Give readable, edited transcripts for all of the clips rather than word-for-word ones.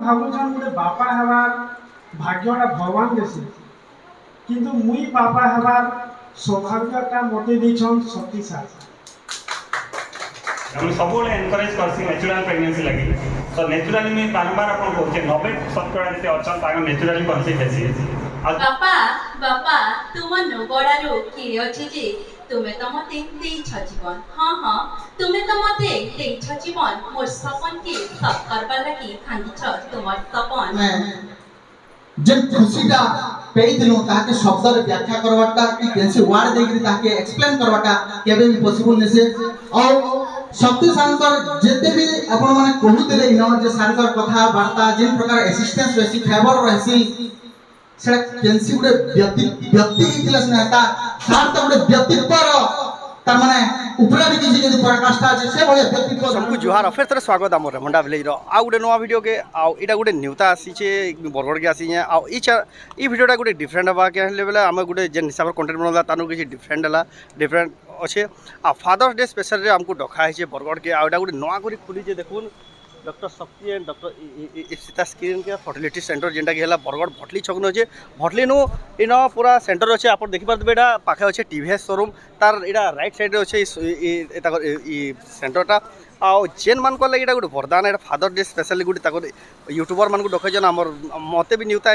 भावुछन गोटे बापा हेबार भाग्यटा भगवान देसी किंतु मुई बापा हेबार सौभाग्यटा मते देछन शक्ति साथ हम सबुले एनकरेज करसी नेचुरल प्रेगनेंसी लगी तो नेचुरली मैं बारंबार आपन कहूचे 90% जते अछन ताको नेचुरली कन्सीव हेसी बापा बापा तुम नगड़ारू किए अछि जे तुमे तो मते देइछ जीवन हाँ हाँ तुमे तो मते देइछ जीवन मोर सपन के सब करबा लागि खांदिछ तुमर सपन जे खुशीटा पेइदिनु ताके शब्द रे व्याख्या करवाटा कि कैसे वर्ड देकरी ताके एक्सप्लेन करवाटा केबे भी पॉसिबल नसे और शक्ति सांकर जेते भी आपण माने कहूतिले न जे सांकर कथा वार्ता जिन प्रकार असिस्टेंस रहसी फेवर रहसी सेटा कैसे गुडे व्यक्ति हितला स्नेहता सार त गुडे व्यक्तित्वर तार माने उपरा भी किसी जदी पराकाष्ठा আছে से भले व्यक्तित्व सबको जुहार फेर थरे स्वागत आम रेमुंडा विलेज आ गोटे नुआ वीडियो के आटा गोटे न्यूता आसीचे बरगड़ के आसी ई वीडियोटा गोटे डिफरेंट हवा के बेले आम गोटे जेन हिसाब कंटेंट बनला तानु किसी डिफरेंट हला डिफरेंट अच्छे आ फादर्स डे स्पेशल रे हमको डका है बरगड़ के आटा गोटे नुआ करी खुली जे देखुन डॉक्टर शक्ति एंड डॉक्टर इप्सिता स्किन के फर्टिलिटी सेंटर जेनटा कि है बरगड़ भटली छकन अच्छे भटली नु इन पूरा सेंटर अच्छे आप देखिपारे एटा पाखे अच्छे टीवीएस शोरूम तार यहाँ राइट साइड अच्छे सेंटरटा आउ जेन मान लगे ये गोटे वरदान एटा फादर डे स्पेशली गोटे यूट्यूबर मान डकन मत भी न्यूता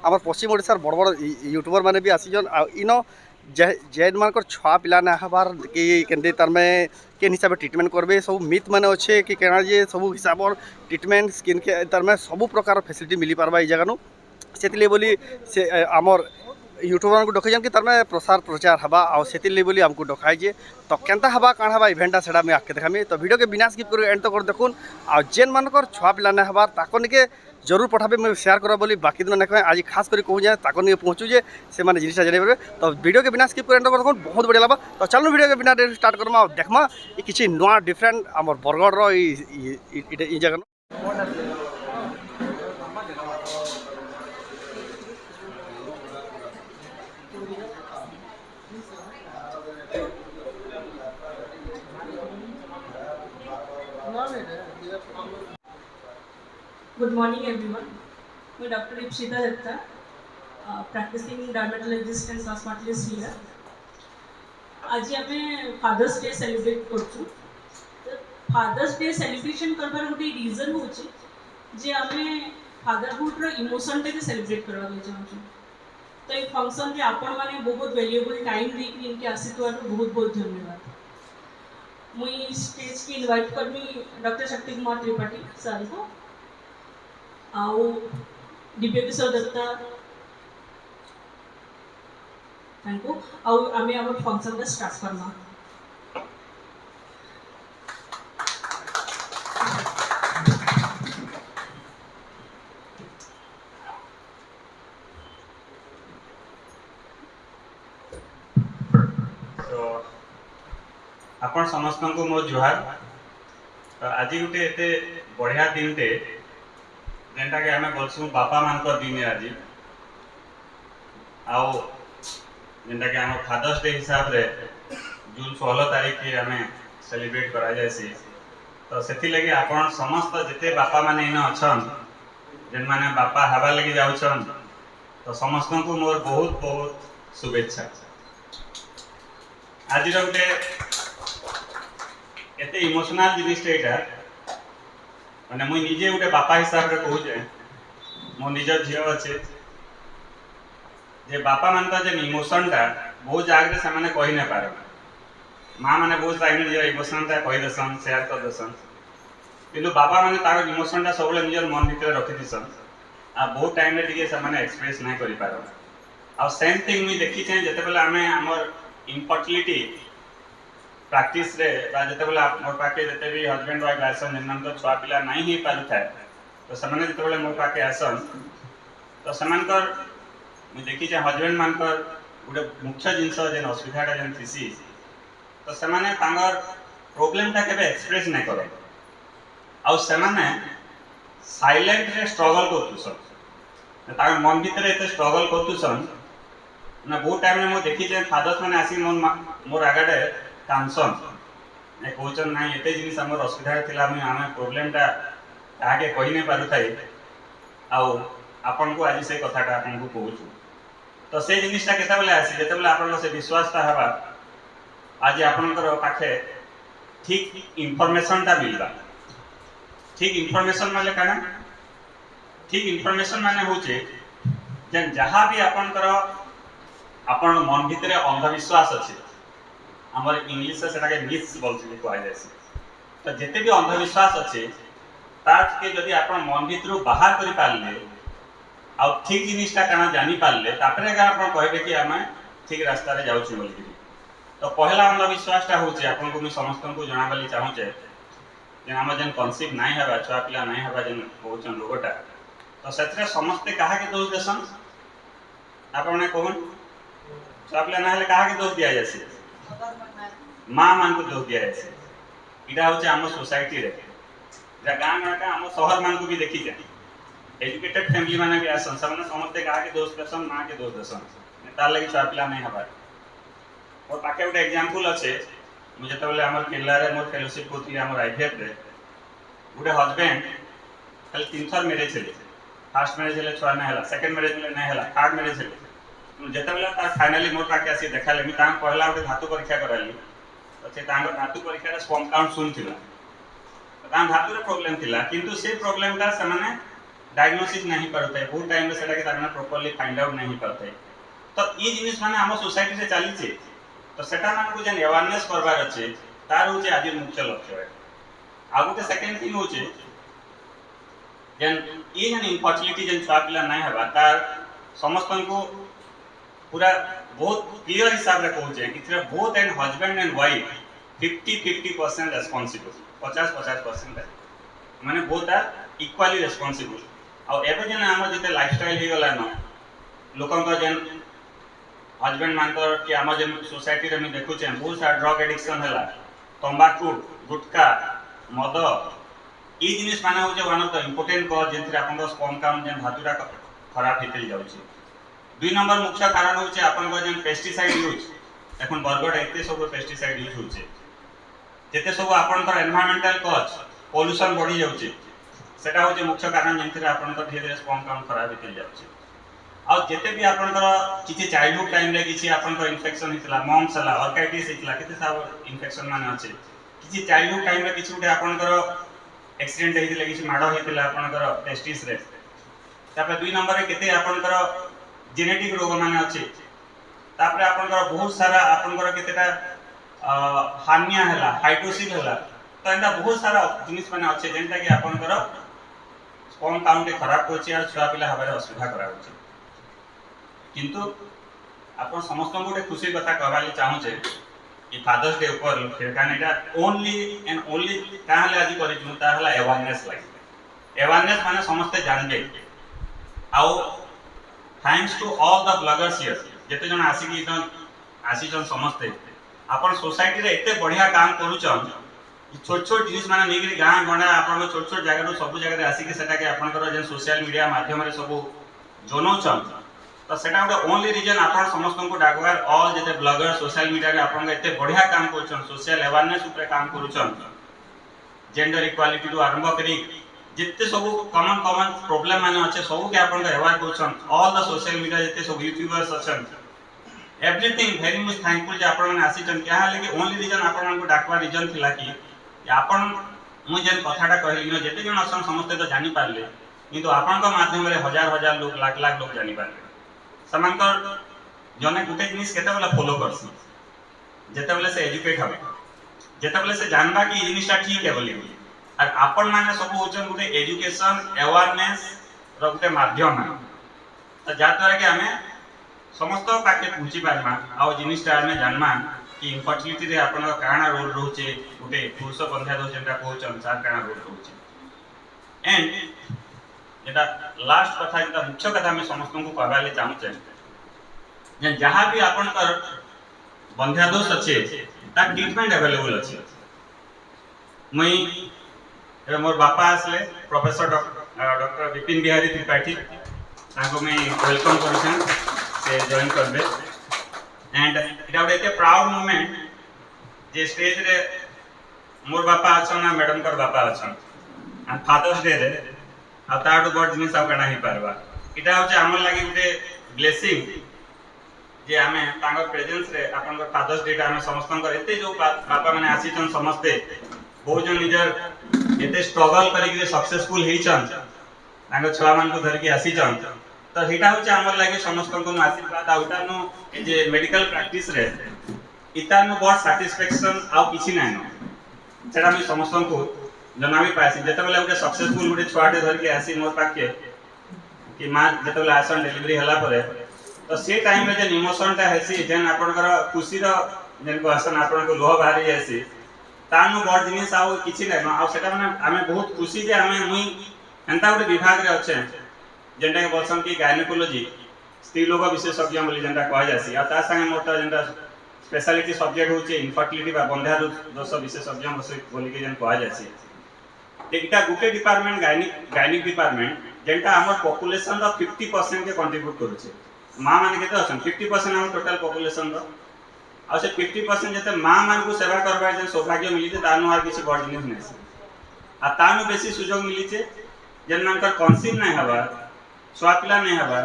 आम पश्चिम ओडिशार बड़ बड़ यूट्यूबर मैंने भी आसीजन इन जेन मान छुआ पिला ना हबार कि केंदे तार में केन हिसाब से ट्रिटमेंट करबे सब मिथ मैंने अच्छे कि कहना जे सब हिसाब ट्रिटमेंट स्किन के तार में सब प्रकार फैसिलिटी मिली पार्बा ये जगह से बोली से आमर यूट्यूबर को डकन कि तार में प्रसार प्रचार हवा आउ से बोली आमको डकाई तो केनता हवा काण हवा इवेंटा से मैं आके देखामी तो वीडियो के बिना स्किप कर एंड तक देखुन आ जेन मानकर छुआ पिला ना हबार ताको निके जरूर पठाबे मैं शेयर करा बोली बाकी दिन ना आज खास कर कहूँ जाए ताको नहीं पहुँचू जे से मैंने जिनिस जाने पारे तो वीडियो के बिना स्किप कर एंड तक देखुन बहुत बढ़िया लगा तो चलो वीडियो के बिना स्टार्ट करमा देखमा किसी नुआ डिफरेंट आम बरगड़ रो जगह Good morning everyone. मैं doctor Ipsita Datta, practicing dermatologist and cosmetologist here. आज आमे फादर्स डे सेलिब्रेट करछु. फादर्स डे सेलिब्रेशन करबार गोटे रीजन होची जे आमे फादरहुड रो इमोशन टे सेलिब्रेट करबा चाहछु. तो एक फंक्शन रे आपण माने बहुत वैल्यूएबल टाइम देकी इनके आसीतवार बहुत बहुत धन्यवाद. मुई स्टेज की इनवाइट करमी डॉक्टर शक्ति कुमार त्रिपाठी सर को आओ दिव्य किशोर दत्ता थैंक यू आओ आमे आवर फंक्शन का स्टार्ट करना तो आपण समस्त को मो जुहार तो आज गोटे एते बढ़िया दिनटे जेनटा के हमें बोलसु बापा मान को दिन आज आओ जेनटा के हम फादर्स डे हिसाब रे जून 16 तारीख के हमें सेलिब्रेट करा जायसी तो सेथि लगे आपण समस्त जते बापा माने इन अछन जेन माने बापा हवा लगी जाउछन तो समस्त को मोर बहुत बहुत शुभेच्छा. आज गोटे एते इमोशनल जिनिस एटा माने मुई निजे गोटे बापा हिसाब रे कहूचे मो निज झियो अच्छे जे बापा मान जे इमोशन टा बहुत जाग से मैंने कही नहीं पार माँ मैंने बहुत टाइम निज इमोशन टा कही देसन शेयर कर देसन किंतु बापा मैंने तार इमोशन टा सब निज मन भीतर रखी दीसन आ बहुत टाइम रे टिके से माने एक्सप्रेस नहीं करि पार आ सेम थिंग मुई देखि छै जते बेला हमें हमर इनफर्टिलिटी प्रैक्टिस रे बा जते बेला मोर पाके जते भी हस्बैंड वाइफ आसन जन तो छुआ पिला नहीं ही पारु थाए तो समान जते बेला मोर पाके आसन तो समानकर मैं देखी जे हस्बैंड मानकर गोटे मुख्य जिनस जेन असुविधाटा जेन थीसी तो समाने तांगर प्रॉब्लमटा केबे एक्सप्रेस नहीं करे आ समाने साइलेंट रे स्ट्रगल करतुसन तांगर मन भीतर एते स्ट्रगल करतुसन ना बहुत टाइम में मो देखी जे फादर्स माने आसी मोर आगाडे कांसन कहन ना एत जिन असुविधा थी आम प्रोब्लेमटा आगे कही नहीं पार थाई आउ आपन को आज से कथाटा आपन को कहूँ तो से जिनिसटा केतेबेले आसी जेतेबेले आपन से विश्वासटा हवा आज आपन पाखे ठीक इनफॉरमेशनटा मिलबा ठीक इनफॉरमेशन माने काना ठीक इनफॉरमेशन माने होचे जेन जहाँ भी आपन मन भितर अंधविश्वास अच्छे आमर इंग्लिश से सेटाके मिथ्स बोलते कह जाए तो जिते भी अंधविश्वास अच्छे ताके जदि आपन मन भितर बाहर कर पारले आ ठीक जिनिसटा काना जानी पारले तापरे आपन कहबे कि आमे ठीक रास्ता रे जाउछु बोलि तो पहला अंधविश्वासटा होचे आपन को मैं समस्त को जणाबाली चाहूचे जे आम जेन कनसीव नहीं हवा छुआ पिला नहीं हवा जेन कहउछन रोगटा तो सेतरे समस्ते काहा के दोष देसन आपने कहन छुआ पिला ना हले काहा के दोष दिया जासी माँ मान को दोष दिया जासी इटा होचे आम सोसाइटी रे जा गां गां का आम शहर मान को भी देखि जाय एजुकेटेड फैमिली माने भी आसन सबने समस्ते काहा के दोष देसन माँ के दोष देसन तार लगी छुआ पिला नहीं हवा और पाके गोटे एग्जांपल अच्छे मुझे तबले हमर केरला रे मोर फेलोशिप होती हमर आईवीएफ रे गोटे हस्बैंड खाली 3 थर मैरिज छले फर्स्ट मैरिज ले छुआ ना हला सेकंड मैरिज ले ना हला थर्ड मैरिज ले जेतबेला ता फाइनली मोर पाके आसी देखाले मी तां पहला गोटे धातु परीक्षा कराली तो से तांग धातु परीक्षा रे स्पर्म काउंट सुन थिला तां धातु रे प्रॉब्लम थिला किंतु से प्रॉब्लम ता सने डायग्नोसिस नहीं करते बहुत टाइम में सेटा के तारना प्रॉपर्ली फाइंड आउट नहीं करते तो ई जिनिस माने हम सोसाइटी से चली छे तो सेटा मान को जेन अवेयरनेस करबार अछि तार होचे आज मुख्य लक्ष्य है आ गोटे सेकंड थिंग होचे जेन ई जेन इनफर्टिलिटी जेन छुआ पिला नहीं हवा तार समस्त को पूरा बहुत क्लियर हिसाब रे कहूचे कि both and husband and wife 50-50% responsible 50-50% माने बोथ आर इक्वली रेस्पोंसिबल आ एबे जेन हमर जते लाइफस्टाइल हे गला न लोकन को जेन हस्बैंड मानकर कि आम जेन सोसाइटी रे मैं देखुचे बहुत सारा ड्रग एडिक्शन हैला तंबाकू गुटखा मद ई जिनिस माने होचे one of the important cause जेंथि आपन स्पर्म काउंट जेन धातुटा खराब हेतल जाउची 2 नंबर मुख्य कारण होचे आपन को जेन पेस्टिसाइड यूज एखन बरगड एते सब पेस्टिसाइड यूज होचे जेते सब आपन को एनवायरमेंटल कॉज पोल्यूशन बढ़ी जाउची सेटा होचे मुख्य कारण जेंथि आपन को धीरे धीरे स्पर्म काउंट खराब हेतल जाउची आ जेते भी आपनकर किछि चाइल्डहुड टाइम रे किछि आपनकर इन्फेक्शन हितला मम्स हला ऑर्काइटिस हितला केते सब इन्फेक्शन माने अछि किछि चाइल्डहुड टाइम रे किछि उठे आपनकर एक्सीडेंट हितले किछि माडो हितला आपनकर टेस्टिस रे तापर 2 नंबर रे केते आपनकर जेनेटिक रोग माने अछि तापर आपनकर बहुत सारा आपनकर केतेटा हार्निया हला हाइड्रोसिल हला तो एंदा बहुत सारा जिनिस माने अछि जेंटा कि आपनकर स्पर्म काउंट खराब होछि आ छुआ पिला हबारे असुविधा करा होछि किंतु आपन समस्त गोटे खुशी कथा कहबाली चाहूचे कि फादर्स डे ऊपर फिरकान एटा ओनली एंड ओनली काहले आज करिजु ताहला अवेयरनेस लागि अवेयरनेस माने समस्त जानबे आउ thanks to all the bloggers here जेते जन आसी जन समस्त आपन सोसाइटी रे एते बढ़िया काम करूचन छोट छोट जिनिस माने नेगिरी गां गणा आपन छोट छोट जगह रो सब जगह रे आसी के सेटा के आपन कर जे सोशल मीडिया माध्यम रे सब जोनौचन तो सेटा गोटे ओनली रीजन आपन समस्त को डाकवार ऑल जेते ब्लॉगर सोशल मीडिया रे आपन एते बढ़िया काम करछन सोशल अवेयरनेस ऊपर काम करछन जेंडर इक्वालिटी टू आरंभ करी जिते सब कॉमन प्रॉब्लम माने अछि सब के आपन अवेयर करछन ऑल द सोशल मीडिया जेते सब यूट्यूबर्स अछन एवरीथिंग वेरी मच थैंकफुल जे आपन माने आसीछन क्या हाले कि ओनली रीजन आपन को डाकवार रीजन थिला कि आपन मु जेन कथाटा कहली न जेते जन असन समस्त तो जानि पारले किंतु आपन को माध्यम रे हजार हजार लोग लाख लाख लोग जानि पारले समानकर जने गुटे जिनिस केते बेला फॉलो करसी जेते बेला से एजुकेट हबे जेते बेला से जानबा कि जिनिसटा ठीक है बोली और आपन माने सब होचन गुटे एजुकेशन अवेयरनेस रो गुटे माध्यम है तो जा द्वारा कि हमें समस्त पाके पहुंची पारमा आ जिनिसटा हमें जानमा कि इनफर्टिलिटी रे आपन काना रोल रहउचे गुटे पुरुष बंधा दो जेंटा कहउचन चार काना रोल रहउचे एंड एटा लास्ट कथा जेटा मुख्य कथा मैं समस्त को कहबाले चाहूचे जे जहां भी आपन कर बंध्या दोष अच्छे ता ट्रीटमेंट अवेलेबल अच्छे मई मोर बापा आसले प्रोफेसर डॉक्टर विपिन बिहारी त्रिपाठी ताको मैं वेलकम करछन से जॉइन करबे एंड इटा गोटे एते प्राउड मोमेंट जे स्टेज रे मोर बापा अछन मैडम कर बापा अछन एंड फादर्स डे रे आ ताटो बड़ जिनिस आ कणा ही पारबा इटा होचे हमर लागि गुटे ब्लेसिंग जे आमे तांगर प्रेजेंस रे आपन फादर्स डे आमे समस्तन एते जो बापा माने आसी छन समस्ते बहुत जन निजर एते स्ट्रगल करी के सक्सेसफुल हेई छन तांगर छुआ मान को धर के आसी छन तो हेटा होचे हमर लागि समस्तन को आशीर्वाद आ उटानो ए जे मेडिकल प्रैक्टिस रे इतानो बड़ सैटिस्फैक्शन आ किछि नै न सेटा मी समस्तन को जनाबी पासी जते बेले उटे सक्सेसफुल उटे छुआटे धर के आसी मोर पाके कि मां जते बेले आसन डिलीवरी हला परे तो से टाइम रे जे इमोशन ता हेसी जेन आपनकर खुशी रो जेन को आसन आपन को लोह बाहरी जासी तानु बड़ जिनिस आ किछि नै न आ सेटा माने आमे बहुत खुशी जे आमे मुई एंता उटे विभाग रे अच्छे जेंटा के बोलसन की गायनेकोलॉजी स्त्री लोग विशेषज्ञ बोली जेंटा कह जासी आ ता संगे मोटा जेंटा स्पेशलिटी सब्जेक्ट होचे इनफर्टिलिटी बा बंध्या दोष विशेषज्ञ बोली के जेन कह जासी एकटा गुटे डिपार्टमेंट गायनिक डिपार्टमेंट जेंटा हमर पॉपुलेशन रो 50% के कंट्रीब्यूट करूचे मां माने केते अछन 50% हमर टोटल पॉपुलेशन रो आ से 50% जते मां मान को सेवा करबा जे सौभाग्य मिली जे तानु आर किछि बड़ जिनिस नै आ तानु बेसी सुजोग मिली जे जेन मानकर कन्सीव नै हबा छुआ पिला नै हबा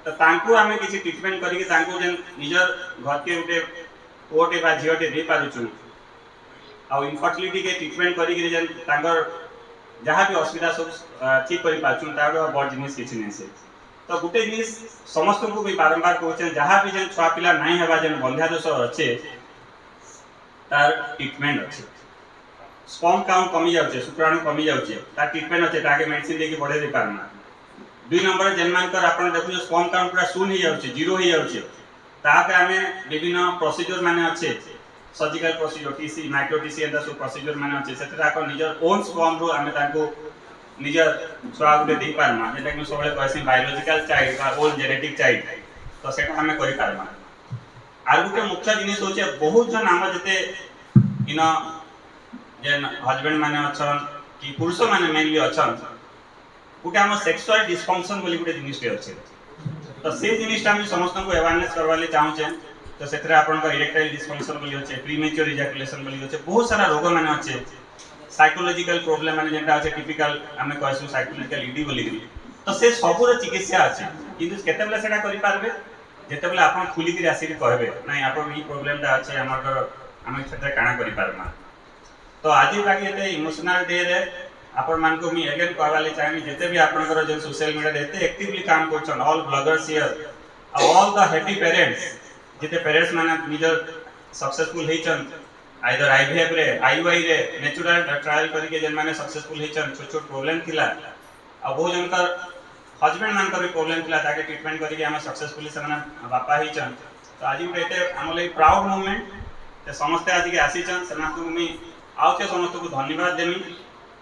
तो तांको आमे किछि ट्रीटमेंट करी के तांको जेन निजर घर के उटे ओटे बा झियोटे दे पारुछु आ इनफर्टिलिटी के ट्रीटमेंट करी के जेन तांगर जहाँ भी असुविधा सब ठीक करी पाछुं तारो बड़ जिनिस किछि नै से तो गुटे जिनिस समस्त को भी बारंबार कहउछन जहाँ भी जेन छुआ पिला नै हेबा जेन बंध्या दोष अच्छे तार ट्रीटमेंट अच्छे स्पर्म काउंट कमी जाउछे शुक्राणु कमी जाउछे तार ट्रीटमेंट अच्छे ताके मेडिसिन देके बढ़े दे पारना 2 नंबर जेन मानकर आपण देखु स्पर्म काउंट पूरा शून्य ही जाउछे जीरो ही जाउछे ताके हमें विभिन्न प्रोसीजर माने अच्छे surgical procedure TC micro TC and सब प्रोसीजर माने अछि सेतरा को निजर ओन स्पर्म रो हमें ताको निजर छुआ गुटे दे पारमा जेटा कि सबले कहसी बायोलॉजिकल चाइल्ड बा ओन जेनेटिक चाइल्ड तो सेटा हमें करि पारमा आर गुटे मुख्य जिनिस होचे बहुत जन हम जते इन जेन हस्बैंड माने अछन कि पुरुष माने मेनली अछन गुटे हम सेक्सुअल डिसफंक्शन बोली गुटे जिनिस के अछि तो से जिनिस हम समस्त को अवेयरनेस करवाले चाहूचे तो सेतरे आपन का इरेक्टाइल डिसफंक्शन बोली होचे प्रीमेच्योर इजैकुलेशन बोली होचे बहुत सारा रोग माने होचे साइकोलॉजिकल प्रॉब्लम माने जेंटा होचे टिपिकल हमें कहसु साइकोलॉजिकल ईडी बोली तो से सबुर चिकित्सा अछि किंतु केते बेला सेटा करि पारबे जेते बेला आपन खुली के आसी के कहबे नै आपन ई प्रॉब्लम ता अछि हमर हम सेटा काना करि पारमा तो आज बाकी एते इमोशनल डे रे आपन मान को मी अगेन कहवाले चाहि जेते भी आपन कर जे सोशल मीडिया रे एते एक्टिवली काम करछन all bloggers here all the happy parents जेते पेरेंट्स माने निजर सक्सेसफुल हेचन आइदर आईवीएफ रे आईवाई रे नेचुरल ट्रायल करी के जेन माने सक्सेसफुल हेचन छोट छोट प्रॉब्लम थिला आ बहुत जनकर हस्बैंड मान कर भी प्रॉब्लम थिला ताके ट्रीटमेंट करी के हम सक्सेसफुली से माने बापा हेचन तो आज भी एते हमले प्राउड मोमेंट ते समस्त आज के आसीचन समाज को मी आउचे समस्त को धन्यवाद देमी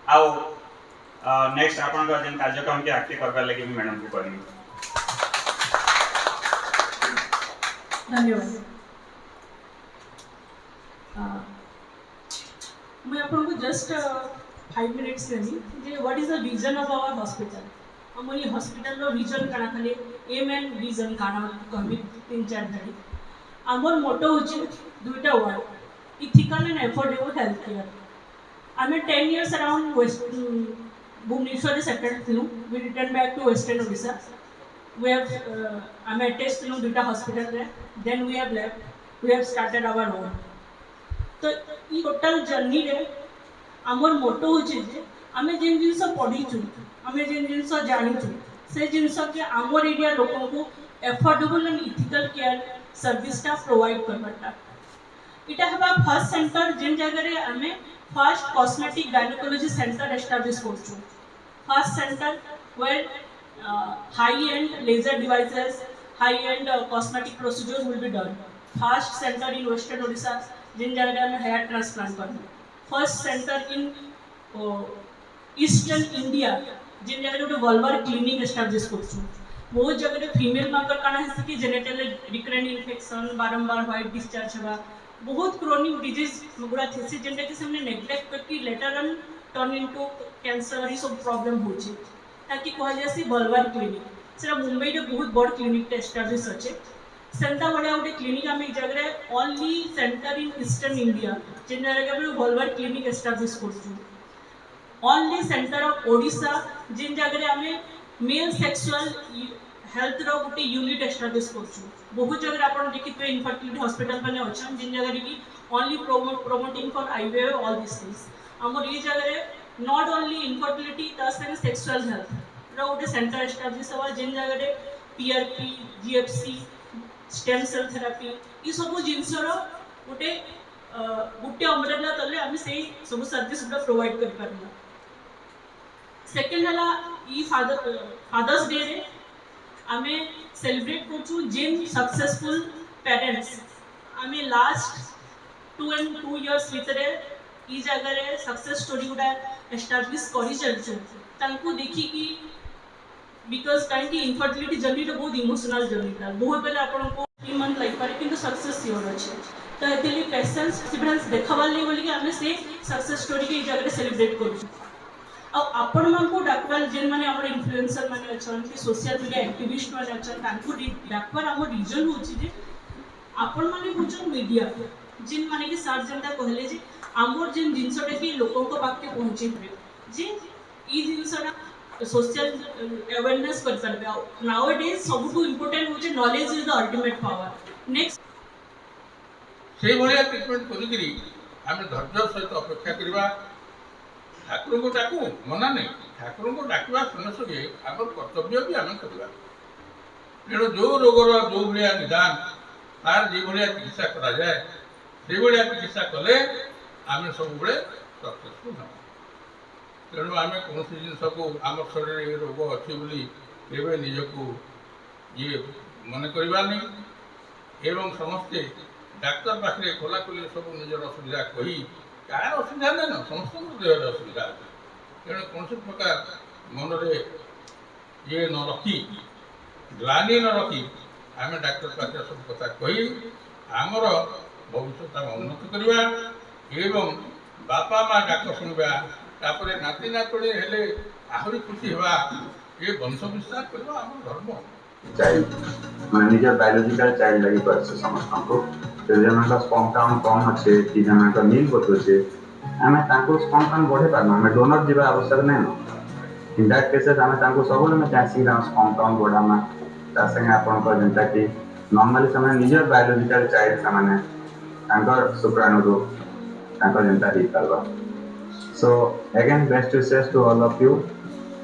आओ नेक्स्ट आपन का जेन कार्यक्रम के आके करबा लागि भी मैडम को करनी धन्यवाद मैं आपको जस्ट 5 मिनट्स देनी जे what is the vision of our hospital हम ये हॉस्पिटल रो विजन काना खाली एम एंड विजन काना कहबी 3-4 धड़ी हमर मोटो होचे दुटा word ethical and affordable health care आमे 10 years around west Bhubaneswar settled थिलु we return back to western Odisha we have I'm attached to duta hospital there then we have left we have started our own तो ई total journey रे हमर motto होचे जे हमें जेन जिंस पढी छु हमें जेन जिंस जानि छु से जिंस के हमर एरिया लोगन को affordable and ethical care service टा प्रोवाइड करबटा इटा हबा फर्स्ट सेंटर जेन जगह रे हमें first cosmetic gynaecology centre establish करछु first centre where high-end laser devices, high-end cosmetic procedures will be done. First center in Western Odisha, जिन जगह में hair transplant करना. First center in Eastern India, जिन जगह में vulvar clinic establish करछु. वो जगह में female marker करना है कि genital recurrent infection, बारंबार white discharge हुआ, बहुत chronic disease मुगला थेसी जिनके किसी हमने neglect करके later on turn into cancer ये सब problem होची. ताकि कह जासी बलवार क्लिनिक सेरा मुंबई रे बहुत बड़ क्लिनिक एस्टैब्लिश अछि सेंटा बडा उटे क्लिनिक हम एक जगह only centre in eastern India जेन जगह बलवार क्लिनिक एस्टैब्लिश करछु ओनली सेंटर ऑफ ओडिशा जिन जगह आम मेल सेक्सुअल हेल्थ रो गोटे यूनिट एस्टाब्लिश करछु बहुत जगह आप देखिए इनफर्टिलिटी हॉस्पिटल मैंने अच्छा जिन जगह की only promoting for IVF all this things आमर ये जगह नॉट ओनली इनफर्टिलिटी ता संगे सेक्सुअल हेल्थ रो गोटे सेंटर एस्टाब्लिश हवा जिन जगह PRP GFC stem cell therapy ये सब जिनसर गोटे गोटे अम्ब्रेला तले आम से सब सर्विस गुड़ा प्रोवाइड कर पारना सेकेंड है ई फादर्स डे रे आम सेलिब्रेट करछु जिन सक्सेसफुल पेरेंट्स आम लास्ट 2 years भितर ई जगह सक्सेस स्टोरी गुड़ा एस्टाब्लिश करी चलछु तांको देखी कि बिकॉज कहीं इनफर्टिलिटी जर्नी तो बहुत इमोशनल जर्नी था बहुत बेले आपन को 3 month लाग पारे किंतु सक्सेस सियोर अच्छे तो एतली पेशेंस परसिवरेंस देखाबार ले बोली कि आम से सक्सेस स्टोरी के जगह सेलिब्रेट करछु आपण मन को डाकवार जेन माने हमर इन्फ्लुएंसर माने अछन कि सोशल मीडिया एक्टिविस्ट माने अछन तांको डाकवार हमर रीजन होची जे आपण माने होचन मीडिया जिन माने कि सर जनता कहले जे हमर जेन जिंसटा कि लोकन को पाके पहुंचे जे ई जिंसटा सोशल अवेयरनेस कर परबे नाउ इट इज सबटू इंपोर्टेंट होचे knowledge is the ultimate power next से भलिया ट्रीटमेंट करिकरी आम धैर्य सहित अपेक्षा करवा ठाकुर को डाकू मना नहीं ठाकुर को डाकवा संगे संगे आम कर्तव्य भी आम करवा तेणु जो रोगर जो भाया निदान तार जो भाया चिकित्सा करा जाए से भाया चिकित्सा कले आम सब सक्सेसफुल हाँ तेणु आम कौन जिनस को आम शरीर रोग अच्छी बोली निजक ये मन करवा नहीं एवं समस्ते डाक्तर पाखे खोलाखोली सब निजर असुविधा कही कार असुविधा नहीं ना समस्त देहर असुविधा तेणु कौन प्रकार मन ये न रखी ग्लानि न रखी आम डाक्तर पाखे सब कथा कही आमर भविष्य उन्नति करवा एवं बापा माँ डाक शुणवा तापर नाती नातुणी हेले आहरी खुशी हवा ये वंश विस्तार करवा आम धर्म चाइल्ड मैं निज बायोलॉजिकल चाइल्ड लगी कर समस्त को तो जन स्पर्म काउंट कम अच्छे कि जन मिल बतुचे आम स्पर्म काउंट बढ़े पार्म आम डोनर जावा आवश्यक नहीं इन दैट केसेस आम सब मैं चाहसी स्पर्म काउंट बढ़ामा संगे आपंकर जेनता कि नॉर्मली समय निज बायोलॉजिकल चाइल्ड से शुक्राणु जेनता हो पार्बा so again best wishes to all of you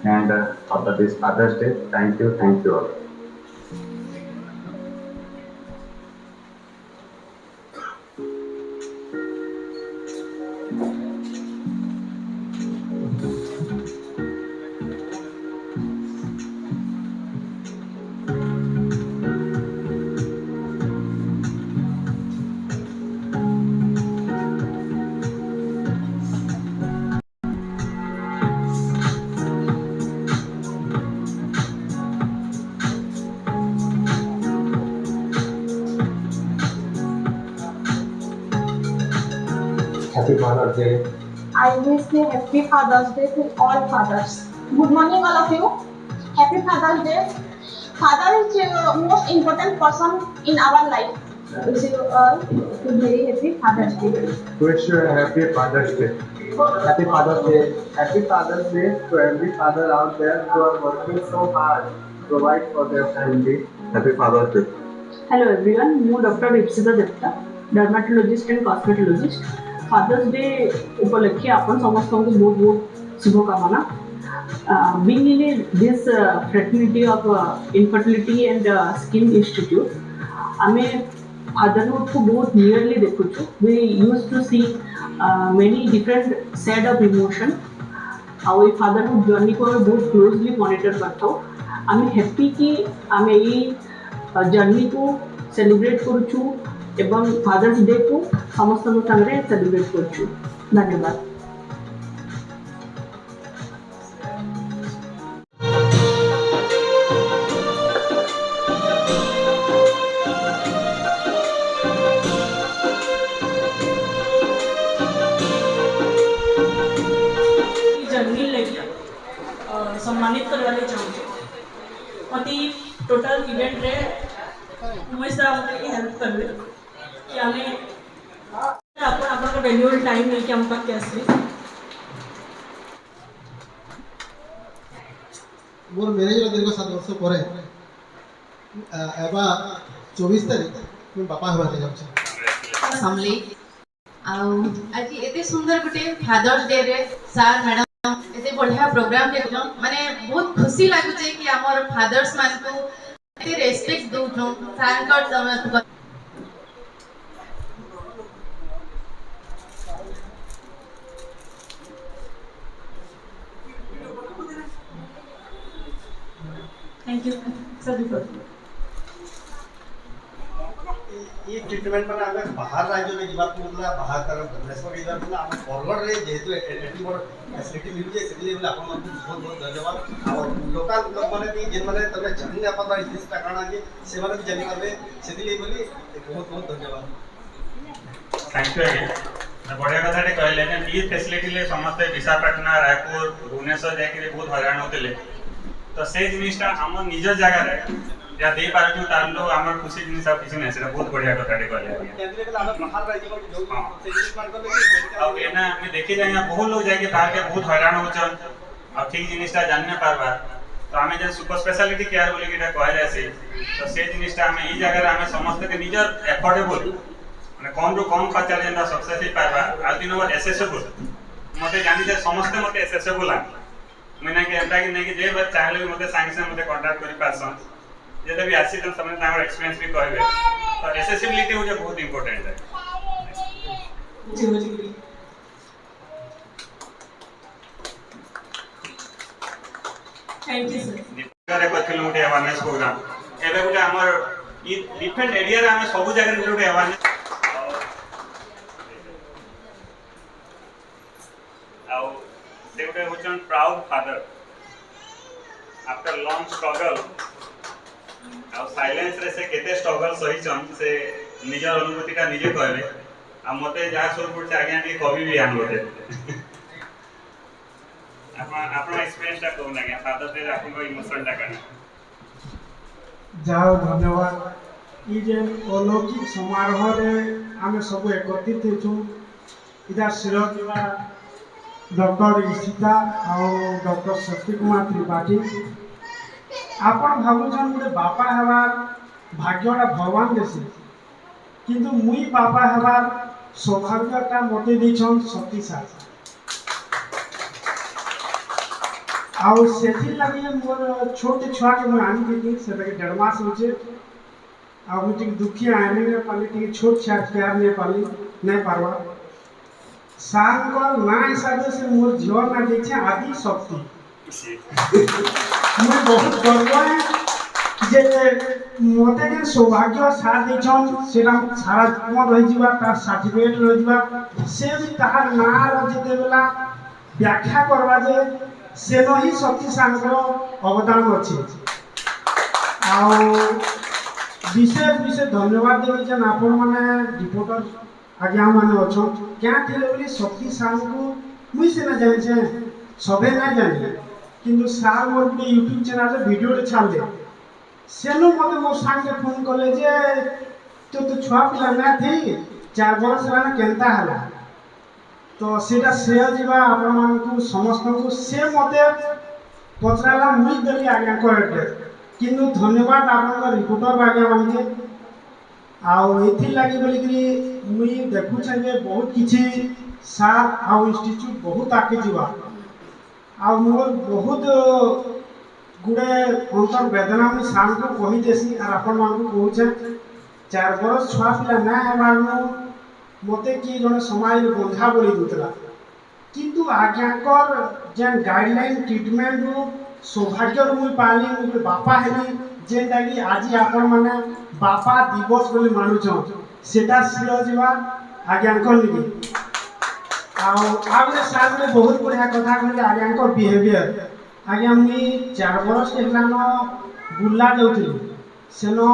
and for this Father's Day thank you all Happy Father's Day. I wish you Happy Father's Day to all fathers. Good morning, all of you. Happy Father's Day. Father is the most important person in our life. Wish you all a very happy Father's Day. Wish you a happy Father's Day. Happy Father's Day. Happy Father's Day to every father out there who are working so hard to provide for their family. Happy Father's Day. Hello everyone मु doctor Ipsita Datta dermatologist and cosmetologist Father's Day उपलक्षे आपण समस्त को बहुत बहुत शुभकामना being in this fraternity of infertility and skin institute आमे fatherhood को बहुत नियरली देखुछु we used to see many different shades of emotion आउ ई फादरहुड जर्नी को बहुत क्लोजली मॉनिटर करथौ आमे हैप्पी कि आमे ई जर्नी को सेलिब्रेट करूछु एवं फादर्स डे को समस्त संगे सेलिब्रेट करूछु धन्यवाद जर्नी लगी सम्मानित करवा चाहूँ मत टोटल इवेंट रे उमेश दा हमके हेल्प करबे कि आमे अपन वैल्यूएबल टाइम लेके हम पाके आसली मोर मैरेज दीर्घ 7 वर्ष पर एबा 24 तारीख मैं बापा हेबा जाउछ समली आउ आज एते सुंदर गुटे फादर्स डे रे सर मैडम एते बढ़िया प्रोग्राम देखलो माने बहुत खुशी लागुचे कि हमर फादर्स मान को एते रेस्पेक्ट दोछो सर कर थैंक यू सभी को ये ट्रीटमेंट माने आमे बाहर राज्य में जीवा पुला बाहर तर भुवनेश्वर जीवा पुला आमे फॉरवर्ड रे जेहेतु एटी बड़ फैसिलिटी मिल जे सेति लेबल आपन मन बहुत बहुत धन्यवाद और लोकल लोक माने भी जेन माने तमे जानि ना पता इस कारणा जे से माने भी जानि करबे सेति लेबल बहुत बहुत धन्यवाद थैंक यू अगेन बढ़िया कथाटे कहले जे ई फैसिलिटी ले समस्त विशाखापट्टनम रायपुर भुवनेश्वर जाके बहुत हैरान होतले तो से जिनिसटा हम निज जगह रे या दे पारछु तालो हमर खुशी जिनिस सब किछ नै सेटा बहुत बढ़िया कथाटे कहले केंद्र के लाभ बाहर राज्य में जो से जिनिस मान करबे अब एना हम देखि जाय बहुत लोग जाके बाहर के बहुत हैरान होचन अब ठीक जिनिसटा जानने पारबा तो हमें जे सुपर स्पेशलिटी केयर बोले केटा कहले से तो से जिनिसटा हम ई जगह रे हम समस्त के निज एफोर्डेबल माने कम रो कम खर्चा जेंदा सक्सेस ही पारबा आ दिन और एसेसेबल मते जानि जे समस्त मते एसेसेबल आ मैंने के एंता कि नहीं कि जे बस चाहले मते सांगे से मते कांटेक्ट करि पासन जेते भी आसी त समझ तार एक्सपीरियंस भी कहबे तो एसेसिबिलिटी हो जे बहुत इंपोर्टेंट है थैंक यू सर निकारे कथिल मोटे अवेयरनेस प्रोग्राम एबे गुटे हमर ई डिफरेंट एरिया रे हम सब जगह रे गुटे अवेयरनेस आउ से गुटे होचन proud father after long struggle आउ साइलेंस रे से केते स्ट्रगल सही छन से निजर अनुभूतिटा निजे कहबे आ मते जा सुर पुट आगे के कवि भी आन होते आपन एक्सपीरियंस टा कहू ना फादर से आपन को इमोशन टा करना जाओ धन्यवाद ई जे अलौकिक समारोह रे आमे सब एकत्रित हेछु इधर सिरकिवा डॉक्टर ईशिता और डॉक्टर शक्ति कुमार त्रिपाठी आपण भाबुछन गोटे बापा हेबार भाग्यटा भगवान देसी किंतु मुई बापा हेबार सौभाग्यटा मते दिछन शक्ति साथ आउ सेथि लागि मोर छोटे छुआ के मैं आनी देती सेटा के 1.5 मास होचे आ मुझे दुखी आने ने पाली टी छोट छा प्यार ने पाली नहीं पारवा सांकर ना हिसाब से मोर जीवन ना देखे आदि शक्ति मैं बहुत गर्व है जे मोते के सौभाग्य साथ देछन सेरा सारा जीवन रहि जीवा तार सर्टिफिकेट रहि जीवा से भी तार ना रजते बेला व्याख्या करवा जे से ही शक्ति सांकर अवदान अच्छे विशेष विशेष धन्यवाद देवी जन आपण माने रिपोर्टर आज्ञा माने अच्छो क्या थे बोली शक्ति सांग को मुई से ना जाने छे सबे ना जाने किंतु सार मोर गुटे यूट्यूब चैनल रे वीडियो रे छाड़ दे सेनो मते मोर सांग के फोन कले जे तो छुआ पिला ना थी 4 वर्ष ला केनता हला तो सेटा शेयर जीवा आपण मान को समस्त को से मते पचराला मुई देली आज्ञा को एड्रेस किंतु धन्यवाद आपण रिपोर्टर बागे मान के आउ एथि लागि बोली कि मुई देखु छै जे बहुत किछि सार आउ इंस्टीट्यूट बहुत आके जीवा आउ मोर बहुत गुडे अंतर वेदना में सार को कहि देसी आर आपण मान को कहू छै 4 बरस छुआ पिला ना हेबारनो मते कि जने समाज बंधा बोली दुतला किंतु आज्ञाकर जेन गाइडलाइन ट्रीटमेंट रो सौभाग्य रो मुई पाली मुई बापा हेली जेन लागि आज आपण माने बापा दिवस बोली मानु छ सेटा सिरो जीवा आज्ञाकर निकी आगे साथ में बहुत बढ़िया कथा कहले आज्ञाकर बिहेवियर आज्ञा मुई 4 बरस के हलानो बुल्ला जाउथि सेनो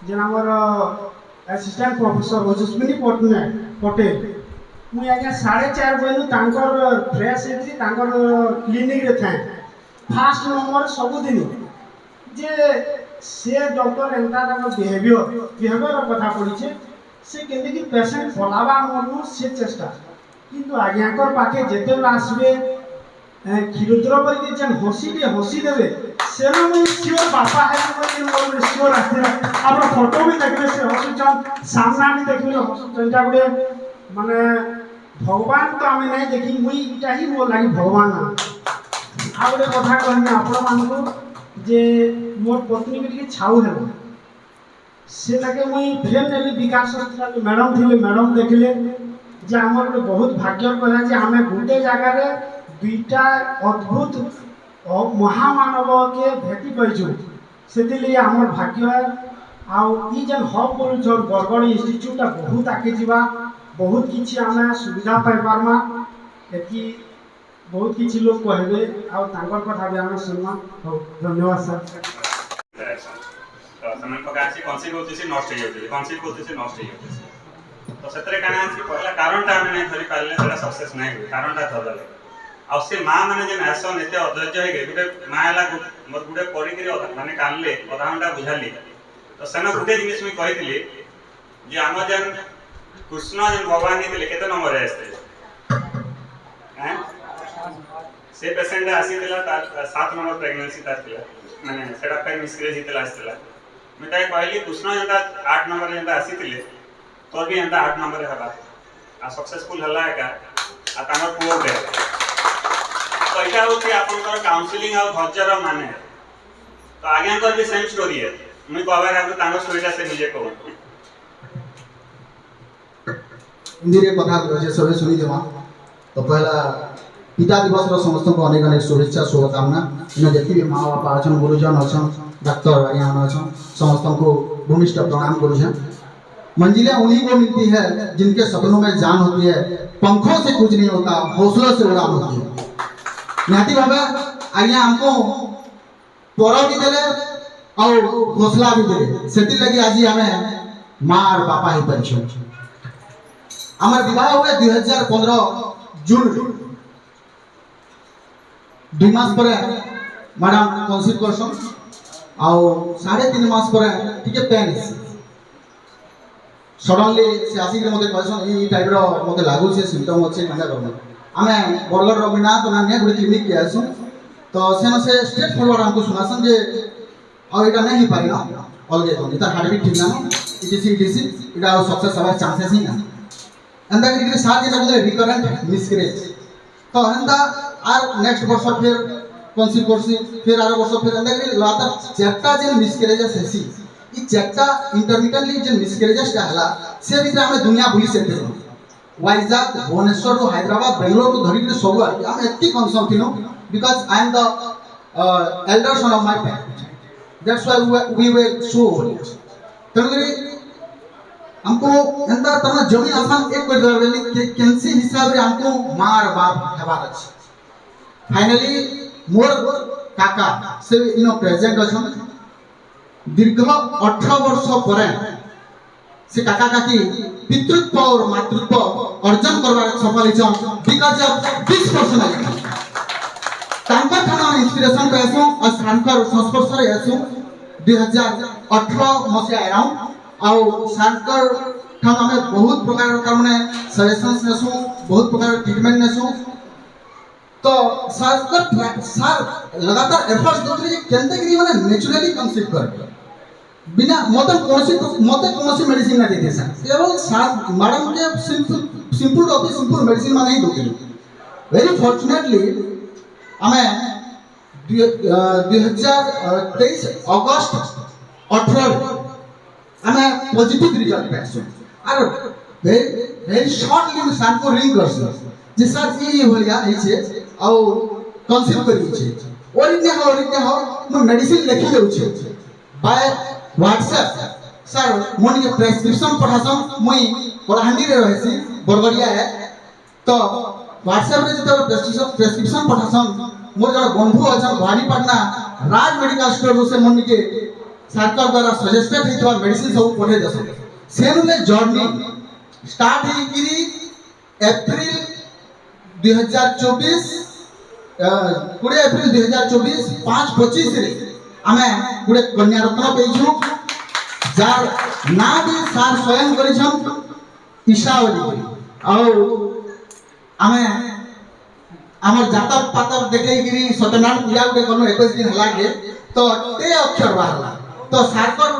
जेन हमर असिस्टेंट प्रोफेसर ओजस्विनी पटेल मुई आज्ञा 4:30 बजे तांकर फ्रेश हेती तांकर क्लिनिक रे थाए फास्ट नंबर सब दिन जे से डॉक्टर एंता तांकर बिहेवियर कथा पड़ी छे से केंदे कि पेशेंट फलावा मनु से चेष्टा किंतु आज्ञाकर पाके जेते आसबे କ୍ଷୀରୋଦ୍ର କରିକି ଯେନ୍ ହସିଟେ ହସି ଦେବେ ସେନ ମୁଇଁ ସିଓର ବାପା ହେଲେ ବୋଲି ମୋର ଗୋଟେ ସିଓର ଆସିଥିଲା ଆମର ଫଟୋ ବି ଦେଖିଲେ ସେ ହସୁଛନ୍ ସାମ୍ନା ବି ଦେଖିଲେ ହସୁଛନ୍ ଏଇଟା ଗୋଟେ ମାନେ ଭଗବାନ ତ ଆମେ ନାଇଁ ଦେଖି ମୁଇଁ ଏଇଟା ହିଁ ମୋର ଲାଗି ଭଗବାନ ଆଉ ଗୋଟେ କଥା କହିବି ଆପଣମାନଙ୍କୁ ଯେ ମୋର ପତ୍ନୀ ବି ଟିକେ ଛାଉ ହେଲା ସେ ତାକେ ମୁଇଁ ଫେର୍ ନେଲି ବିକାଶ ମ୍ୟାଡ଼ାମ୍ ଥିଲେ ମ୍ୟାଡ଼ାମ୍ ଦେଖିଲେ ଯେ ଆମର ଗୋଟେ ବହୁତ ଭାଗ୍ୟ କଲା ଯେ ଆମେ ଗୋଟେ ଜାଗାରେ ଦୁଇଟା ଅଦ୍ଭୁତ ମହାମାନବକେ ଭେଟି ପାଇଛୁ ସେଥିଲାଗି ଆମର ଭାଗ୍ୟ ଆଉ ଇ ଯେନ୍ ହବ୍ କରୁଛନ୍ ବରଗଡ଼ ଇନଷ୍ଟିଚ୍ୟୁଟଟା ବହୁତ ଆଗେ ଯିବା ବହୁତ କିଛି ଆମେ ସୁବିଧା ପାଇପାରମା ଏଠି ବହୁତ କିଛି ଲୋକ କହିବେ ଆଉ ତାଙ୍କର କଥା ବି ଆମେ ଶୁଣମା ହଉ ଧନ୍ୟବାଦ ସାର୍ तो समय पका आसी कनसिव होती से नष्ट हो जाती कनसिव होती से नष्ट हो जाती तो सेतरे काना आसी पहला कारणटा हम नहीं धरि पारले सेटा सक्सेस नहीं हुई कारणटा धरले आ से मां माने जे आसन एते अधैर्य हे गुटे मायाला मोर गुटे पड़ी करी माने कानले अधा घंटा बुझाली तो सेना गुटे जिनिस मी कहितली जे हम जन कृष्ण जन भगवान ही दिले केते नंबर आस्ते हैं से पेशेंट आसी दिला 7 नंबर प्रेगनेंसी तार दिला माने सेटा पे मिसक्रेज हितला आस्तेला मैं ताई कहली कृष्ण जंता 8 नंबर जंता आसी दिले तो भी जंता 8 नंबर हला आ सक्सेसफुल हला का आ तांगर पुओ के तो इटा होती आपनकर काउंसलिंग और धैर्यर माने तो आज्ञा कर भी सेम स्टोरी है मैं कहबार आप तांगर स्टोरीटा से निजे कहू हिंदी रे कथा जे सबे सुनी देवा तो पहला पिता दिवस रो समस्त को अनेक अनेक शुभेच्छा शुभकामना इन जति भी माँ बापा अछन गुरुजन अछन डॉक्टर आज्ञा अछन समस्त को भूमिष्ठ प्रणाम करूछन मंजिलें उन्हीं को मिलती है जिनके सपनों में जान होती है पंखों से कुछ नहीं होता हौसलों से उड़ान होती है निहाती बाबा आज्ञा हमको पर भी देले और हौसला भी देले सेति लगी आज हमें माँ और पापा ही परिचय हमार विवाह हुए 2015 जून 2 मास पर मैडम कंसीव करसन आउ 3.5 मास पर टिके पेन सडनली से आसी के मते कहसन ई टाइप रो मते लागु से सिम्पटम अछि कंजा करना हमें बरगढ़ रविनाथ नानिया गुडी क्लिनिक के आसु तो सेनो से स्ट्रेट फॉरवर्ड हमको सुनासन जे आ एटा नहीं ही पारिना अलगे तो इता हार्ट बीट ठीक ना इटीसी इटा सक्सेस हवार चांसेस ही ना अंदा के साथ दिन बोले रिकरेंट मिसक्रेज तो अंदा आर नेक्स्ट वर्ष फिर कंसीव करसी फिर आरो वर्ष फिर अंदा के लगातार चेटा जे मिसक्रेजेस हेसी ई चेटा इंटरमिटेंटली जे मिसक्रेजेस हला से भी हमें दुनिया भूली सकते हो वाइजाग भुवनेश्वर टू हैदराबाद बेंगलोर टू धरी के सब हम एत्ती कंसर्न थिनो because I am the elder son of my parents that's why we were so तनगरी हमको एंदा तना जमीन आसान एक कर देले कि कैंसी हिसाब रे हमको मार बाप हेबार अछि फाइनली मोर काका से इनो प्रेजेंट अछन दीर्घ 18 वर्ष परे से काका काकी पितृत्व और मातृत्व अर्जन करबार सफल छन बिकॉज़ ऑफ दिस पर्सनालिटी तांकर थाना इंस्पिरेशन पाइसु और सांकर संस्पर्श रे आसु 2018 मसिया अराउंड आउ सांकर ठाम हमें बहुत प्रकार का माने सजेशंस नेसु बहुत प्रकार ट्रीटमेंट नेसु तो सांकर सर लगातार एफर्ट्स दोतरे जे केनते कि माने नेचुरली कंसीव कर बिना मते मेडिसिन ना देते सर केवल सर मैडम के सिंपल ऑफ सिंपल मेडिसिन माने ही दोते वेरी फॉर्चूनेटली हमें 2023 अगस्त 18 हमें पॉजिटिव रिजल्ट पाइसु आर वेरी शॉर्टली में सांको रिंग करस जे सर ई होलिया है छे आ कंसीव करी छे ओरिजिनल हो मैं मेडिसिन लिखि देउ छे बाय व्हाट्सएप सर मोन के प्रेस्क्रिप्शन पठासन मुई कोलाहांडी रे रहसी बरगड़िया है तो व्हाट्सएप रे जतो प्रेस्क्रिप्शन पठासन मोर जण बंधु अछन भारीपटना राज मेडिकल स्टोर से मोन के सरकार द्वारा सजेस्टेड हितवा मेडिसिन सब पठे दस सेनुले जर्नी स्टार्ट ही किरी अप्रैल 2024 20 अप्रैल 2024 5:25 रे हमें गुडे कन्या रत्न पेइछु जार ना भी सार स्वयं करिछन ईशावली और हमें आमर जातक पातक देखे गिरी सत्यनारायण पूजा गुटे कनो 21 दिन हला के तो ते अक्षर बाहरला तो सारकर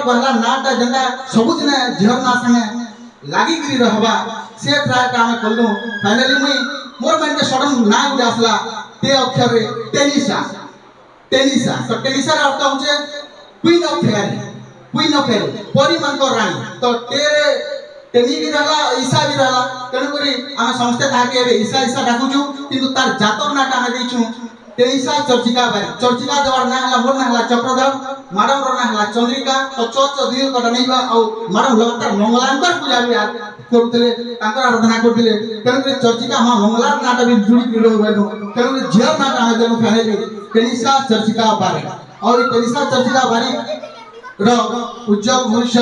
कहला नाटा जंदा सब दिन झियर ना संगे लागी गिरी रहबा से ट्राई का हम कल्लू फाइनली मुई मोर माइंड में सडन ना गुटे आसला ते अक्षर रे टेनिसा तो टेनिसा रा अर्थ होचे क्वीन ऑफ फेरी परिमान को रानी तो तेरे टेनी भी रहला ईसा भी रहला तेणु करी आमे समस्ते ताके एबे ईसा डाकुचु किंतु तार जातक नाटा आमे देइछु टेनिसा चर्चिका देवार ना हला मोर ना हला चक्रधर मैडम रो ना हला चंद्रिका तो चोच दिल को नैबा आ मैडम लगातार मंगलांकर पूजा भी करूतले तांकर आराधना करथिले तेणु करी चर्चिका हम मंगलार नाटा भी जुड़ी गिरो गनो तेणु करी झियर नाटा आमे देनु फैमिली टेनिसा चर्चिका बारे और टेनिसा चर्चिका बारे रो उज्जवल भविष्य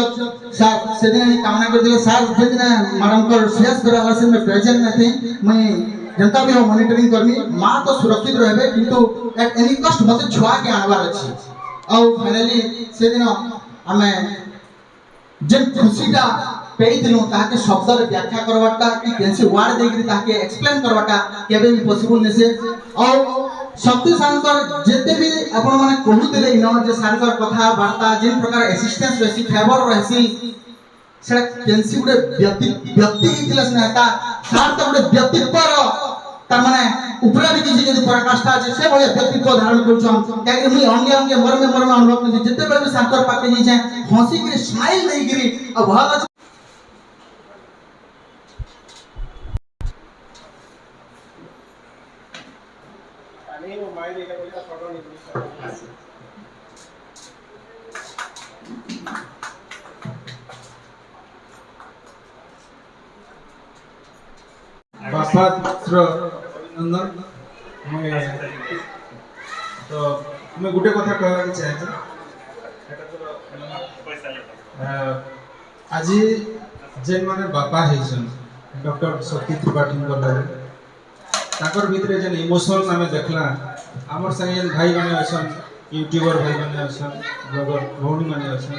सर से दिन कामना कर दिले सर जे दिन मैडम को शेष करा हला से मैं प्रेजेंट न थी मैं जनता भी मॉनिटरिंग करनी मां तो सुरक्षित रहबे किंतु एट एनी कॉस्ट मते छुआ के आनबार अछि और फाइनली से दिन हमें जे खुशीटा पेइदिनु ताके शब्द रे व्याख्या करवाटा कि केनसी वर्ड देकरी ताके एक्सप्लेन करवाटा केबे भी पॉसिबल नसे और शक्ति सांकर जेते भी आपण माने कहूतिले इनो जे सांकर कथा वार्ता जिन प्रकार असिस्टेंस रहसी फेवर रहसी सेटा केनसी गुडे व्यक्ति किला स्नेहता सार तो गुडे व्यक्तित्व रो त माने ऊपर भी किसी जदी पराकाष्ठा আছে से भले व्यक्तित्व धारण करछन काहे मुई अंगे मर में अनुभव करछि जेते बेले सांकर पाके नि छै हंसी के स्माइल देई गिरी अब बहुत बापा अभिनंदन तो मैं गोटे कथा कहवा चाहे आज जेन माने बापा हेछन डॉक्टर शक्ति त्रिपाठी ताकर भितरे जेन इमोशन आमे देखला हमर संगे भाई माने अछन यूट्यूबर भाई माने अछन ब्लॉगर भौणी माने अछन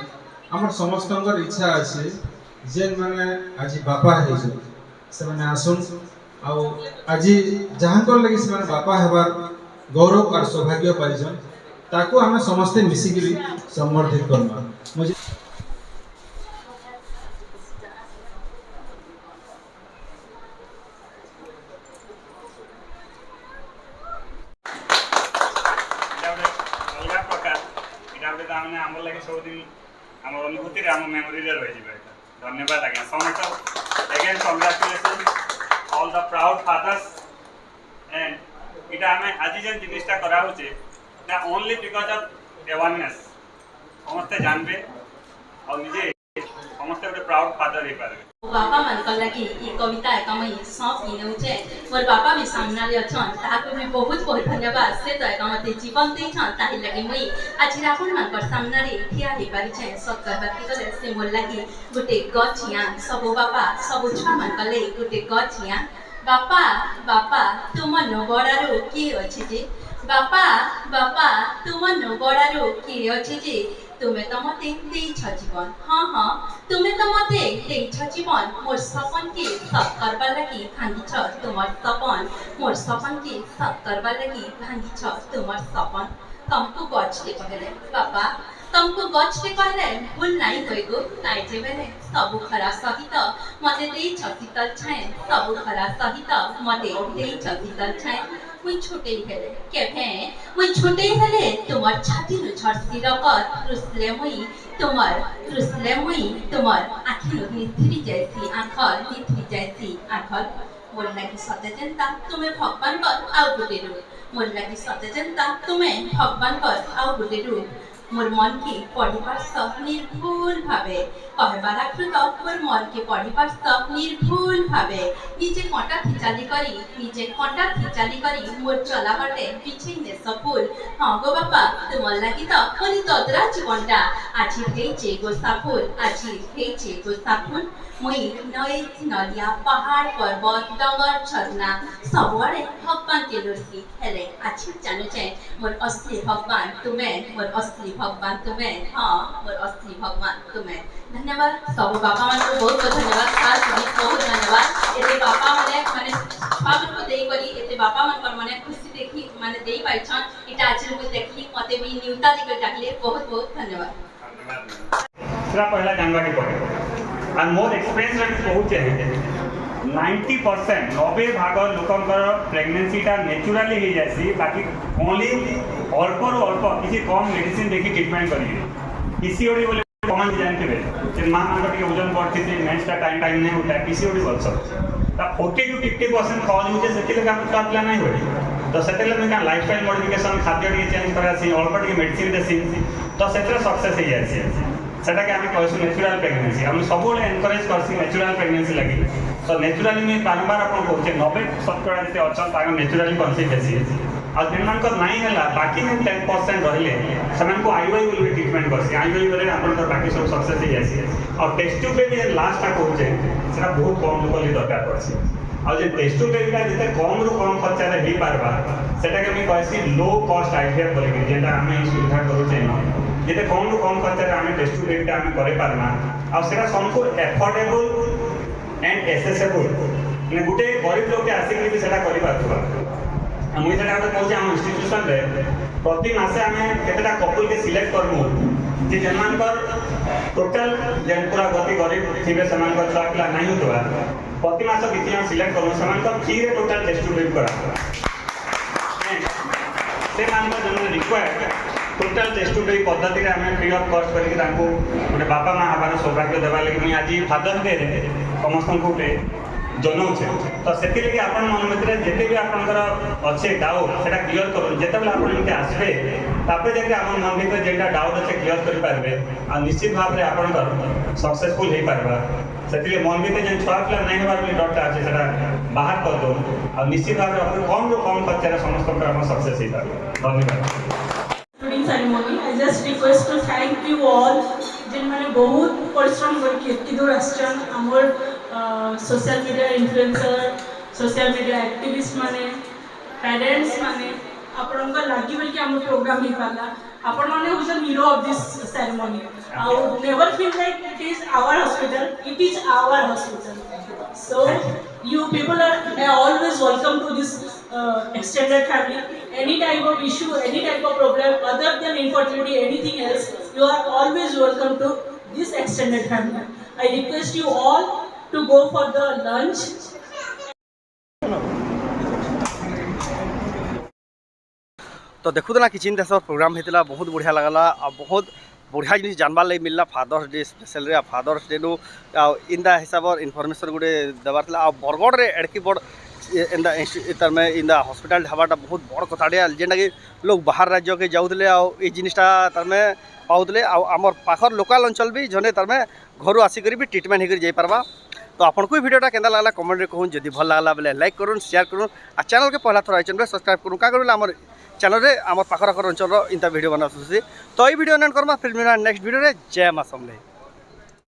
हमर समस्तंकर इच्छा अछि जेन माने आज बापा हेछन से माने आसुन आ आज जहाँकर लगे से माने बापा हेबार गौरव और सौभाग्य पाइछन ताको हमें समस्ते मिसिगिरी संवर्धित करना मुझे अनुभूति मेमोरी रही धन्यवाद आज्ञा समस्त again congratulation all the proud fathers and इटा हमें आज जेन जिनिसटा करा होचे ना ओनली बिकॉज ऑफ अवेयरनेस समस्ते जानबे और निजे समस्ते गोटे प्राउड फादर हे पारे बापा मन कला कि ई कविता एकमई सौंप इनउचे मोर बापा भी सामना रे अछन ताको भी बहुत बहुत धन्यवाद से तो एकमते जीवन दे छन ताहि लागि मुई आज राहुल मन पर सामना रे ठिया हे पारि छै सब कहबाती गले से मोर लागि गुटे गछिया सब बापा सब छुआ मन कले गुटे गछिया बापा बापा तुम नगड़ारो के अछि जे बापा बापा तुम नगड़ारो के अछि जे तुम्हें तो मते देइछ जीवन हाँ हाँ तुम्हें तो मते देइछ जीवन मोर सपन के सब करबा लागि भांगिछ तुमर सपन मोर सपन के सब करबा लागि भांगिछ तुमर सपन तुमको गछ के कहले बापा तुमको गछ के कहले भूल नहीं होई गो ताई जे बेले सब खरा सहित मते देइछ शीतल छाए सब खरा सहित मते देइछ शीतल छाए मुई छोटे हेले केभे मुई छोटे हेले तुमर छाती नु छर्सी रकत रुसले मुई तुमर आखि नु निथरी जैसी आंखर निथरी जैसी आंखर मोर लागि सते जनता तुमे भगवान पर आउ गुटे रूप मोर लागि सते जनता तुमे भगवान पर आउ गुटे रूप मोर मन के पढ़िबार सब निर्भुल भावे कहबार आकृत मोर मन के पढ़िबार सब निर्भुल भावे निजे कटा खिचाली करी मोर चला बाटे पिछे ने सफुल हां गो बापा तुमर लागि त कोनी तदरा जीवनटा आज हेइचे गो साफुल आज हेइचे गो साफुल मुई नय नलिया पहाड़ पर्वत डगर झरना सबरे भगवान के लोसी हेले आज जानु छै मोर असली भगवान तुमे मोर असली भगवान तुम्हें हाँ मोर असली भगवान तुम्हें धन्यवाद सब बापा मान को बहुत बहुत धन्यवाद सार सुनी बहुत धन्यवाद एते बापा माने बाप को देई करी एते बापा मान पर माने खुशी देखी माने देई पाइछन इटा आज को देखली मते भी न्यूता दिके डाकले बहुत बहुत धन्यवाद सेटा पहला जानवा के पड़े आ मोर एक्सपीरियंस रे बहुत है 90% 90 भाग लोकंकर प्रेगनेंसीटा नेचुराली हो जासी बाकी ओनली अल्प किसी कम मेडिसिन देखी ट्रीटमेंट करिए पीसीओडी बोले कॉमन जानते हैं माँ मान के वजन बढ़ती थी मेंस्टा टाइम नहीं होता है पीसीओडी वर्ष 40 to 50% कॉज होचे से लगा हम छुआ पिला नहीं होई तो सेते लगे का लाइफस्टाइल मॉडिफिकेशन खाद्य के चेंज करा सी अल्प के मेडिसिन देसी तो सेते सक्सेस हो जासी सेटा के हम कहसु नेचुरल प्रेगनेंसी हम सब एनकरेज करसी नेचुरल प्रेगनेंसी लगी तो नेचुरली में बारंबार अपन कहते 90% जते अचल ताक नेचुरली कंसीव हेसी और जेमान को नहीं हला बाकी में 10% रहले समान को आईवाई विल बी ट्रीटमेंट करसी आईवाई वाले अपन तो बाकी सब सक्सेस हो जासी और टेस्ट ट्यूब पे लास्ट ता कहते सेटा बहुत कम लोग ले दरकार पड़सी और जे टेस्ट ट्यूब पे जते कम रु कम खर्चा रे ही पारबा सेटा के हम कहसी लो कॉस्ट आईवीएफ बोले कि जेटा हम सुविधा करू छै जेते कम रु कम खर्चा रे हम टेस्ट ट्यूब पे हम करे पारमा और सेटा सबको एफोर्डेबल एंड एसेसेबल ने गुटे गरीब लोग के आसिक भी सेटा करि पाथबा हम सेटा तो कहूँ हम इंस्टीट्यूशन रे प्रति मासे हमें केतेटा कपल के सिलेक्ट करमु जे जमान पर टोटल जेन पूरा गति गरीब थिबे समान को छुआ पिला नहीं होतबा प्रति मास किछि हम सिलेक्ट करमु समान को फ्री रे टोटल टेस्ट ट्यूब करा से मान को जन रिक्वायर्ड टोटल टेस्ट ट्यूब पद्धति रे हमें फ्री ऑफ कॉस्ट करके तांको गोटे बापा माँ हबार सौभाग्य देवा लगी मुई आज फादर्स डे रे समस्त को जनाऊे तो से लगे आपण मन मध्य जिते भी आपंकर अच्छे डाउट से क्लीयर करूँ जिते आप आसवे तापर जाके आम मन भर जेटा डाउट अच्छे क्लीयर करेंगे आ निश्चित भाव में आप सक्सेसफुल हो पार्बा से मन भर जो छुआ पिला नहीं हबार डरटा अच्छे से बाहर कर दो और निश्चित भाव में कम रु कम खर्चार समस्त सक्सेस हो पार धन्यवाद ceremony I just request to thank you all जिन मैंने बहुत परिश्रम करके एति दूर आछन हमर social media influencer social media activist माने पेरेंट्स माने आपन का लागी बोल के हम प्रोग्राम ही पाला आपन माने होजन hero of this ceremony I would never feel like it is our hospital it is our hospital so you people are always welcome to this extended family. Any type of issue, any type of problem other than infertility, anything else, you are always welcome to this extended family. I request you all to go for the lunch. तो देखु ना किछि देश programme होता बहुत बढ़िया लगला और बहुत बढ़िया जिन जानबार लगे मिलला फादर्स डे स्पेशल रे फादर्स डे नु इंदा हिसाब इनफॉरमेशन गोटे देवार था बरगढ़ रे एड़की बड़ इंदा में इंदा हॉस्पिटल ढाबाटा बहुत बड़ कथाटे जेनटा कि लोग बाहर राज्य के जाऊले ये जिनिसटा तार में पाऊले आमर पाखर लोकल अंचल भी जने तार में घर आसिक भी ट्रिटमेंट होकर जाइपारबा तो आपन को वीडियोटा केंदा लागला कमेंट रे कहूँ जदि भल लागला बेले लाइक करूँ शेयर करूँ आ चैनल के पहला थोड़ा आइचन सब्सक्राइब करूँ क्या करूँ आमर चैनल रे आमर पाखर आखर अंचल इंता वीडियो बना तो ये वीडियो एंड करमा फिर नेक्स्ट वीडियो रे जय मां समले।